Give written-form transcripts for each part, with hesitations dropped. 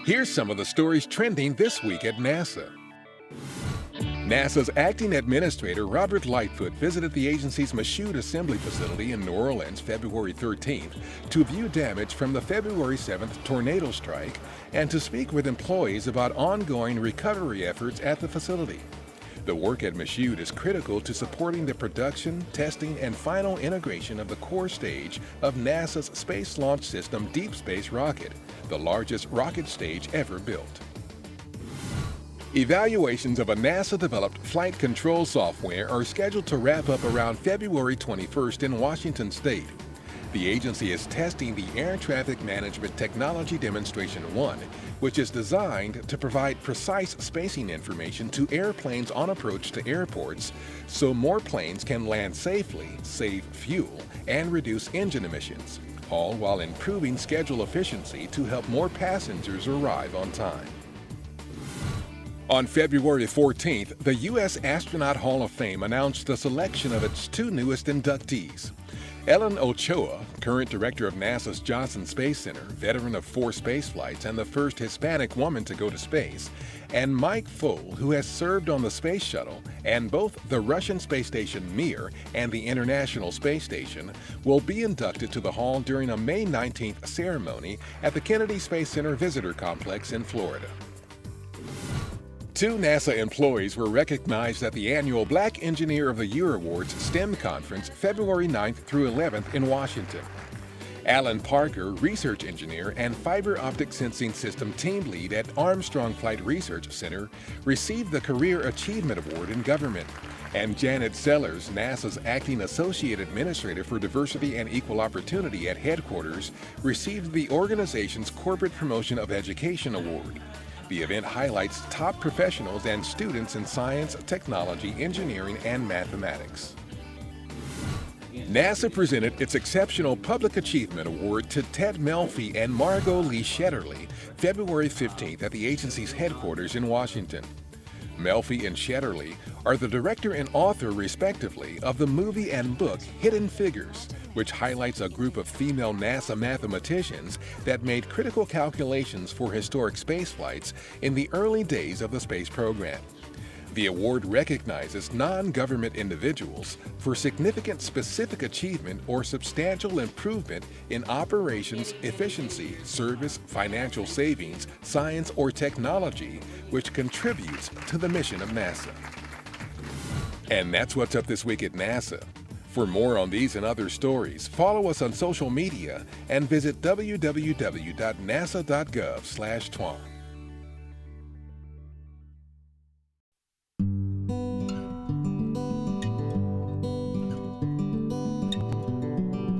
Here's some of the stories trending this week at NASA. NASA's acting administrator, Robert Lightfoot, visited the agency's Michoud assembly facility in New Orleans February 13th to view damage from the February 7th tornado strike and to speak with employees about ongoing recovery efforts at the facility. The work at Michoud is critical to supporting the production, testing, and final integration of the core stage of NASA's Space Launch System Deep Space rocket, the largest rocket stage ever built. Evaluations of a NASA-developed flight control software are scheduled to wrap up around February 21st in Washington State. The agency is testing the Air Traffic Management Technology Demonstration 1, which is designed to provide precise spacing information to airplanes on approach to airports so more planes can land safely, save fuel, and reduce engine emissions, all while improving schedule efficiency to help more passengers arrive on time. On February 14th, the U.S. Astronaut Hall of Fame announced the selection of its two newest inductees. Ellen Ochoa, current director of NASA's Johnson Space Center, veteran of 4 spaceflights and the first Hispanic woman to go to space, and Mike Foale, who has served on the Space Shuttle and both the Russian space station Mir and the International Space Station, will be inducted to the Hall during a May 19th ceremony at the Kennedy Space Center Visitor Complex in Florida. 2 NASA employees were recognized at the annual Black Engineer of the Year Awards STEM Conference February 9th through 11th in Washington. Alan Parker, research engineer and fiber optic sensing system team lead at Armstrong Flight Research Center, received the Career Achievement Award in Government. And Janet Sellers, NASA's acting associate administrator for diversity and equal opportunity at headquarters, received the organization's Corporate Promotion of Education Award. The event highlights top professionals and students in science, technology, engineering, and mathematics. NASA presented its Exceptional Public Achievement Award to Ted Melfi and Margot Lee Shetterly February 15th at the agency's headquarters in Washington. Melfi and Shetterly are the director and author, respectively, of the movie and book Hidden Figures, which highlights a group of female NASA mathematicians that made critical calculations for historic space flights in the early days of the space program. The award recognizes non-government individuals for significant specific achievement or substantial improvement in operations, efficiency, service, financial savings, science, or technology, which contributes to the mission of NASA. And that's what's up this week at NASA. For more on these and other stories, follow us on social media and visit www.nasa.gov/twan.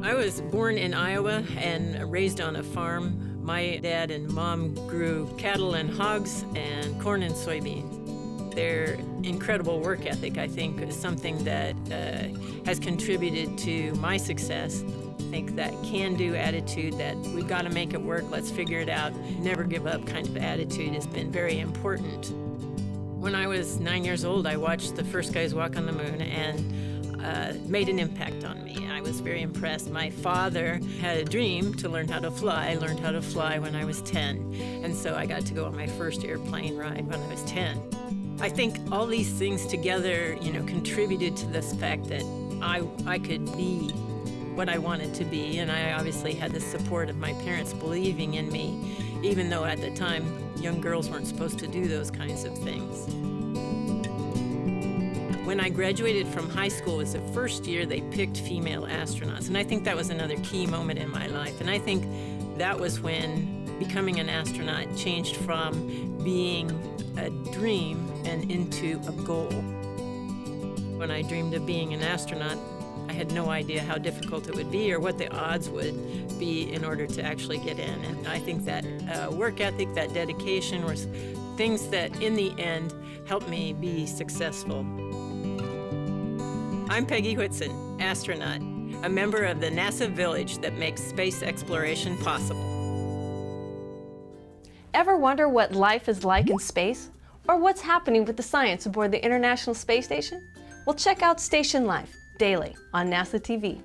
I was born in Iowa and raised on a farm. My dad and mom grew cattle and hogs and corn and soybeans. Their incredible work ethic, I think, is something that has contributed to my success. I think that can-do attitude, that we've got to make it work, let's figure it out, never give up kind of attitude has been very important. When I was 9 years old, I watched the first guys walk on the moon and made an impact on me. I was very impressed. My father had a dream to learn how to fly. I learned how to fly when I was 10, and so I got to go on my first airplane ride when I was 10. I think all these things together, contributed to this fact that I could be what I wanted to be, and I obviously had the support of my parents believing in me, even though at the time young girls weren't supposed to do those kinds of things. When I graduated from high school, it was the first year they picked female astronauts, and I think that was another key moment in my life. And I think that was when becoming an astronaut changed from being a dream and into a goal. When I dreamed of being an astronaut, I had no idea how difficult it would be or what the odds would be in order to actually get in. And I think that work ethic, that dedication, were things that in the end helped me be successful. I'm Peggy Whitson, astronaut, a member of the NASA village that makes space exploration possible. Ever wonder what life is like in space? Or what's happening with the science aboard the International Space Station? Well, check out Station Life daily on NASA TV.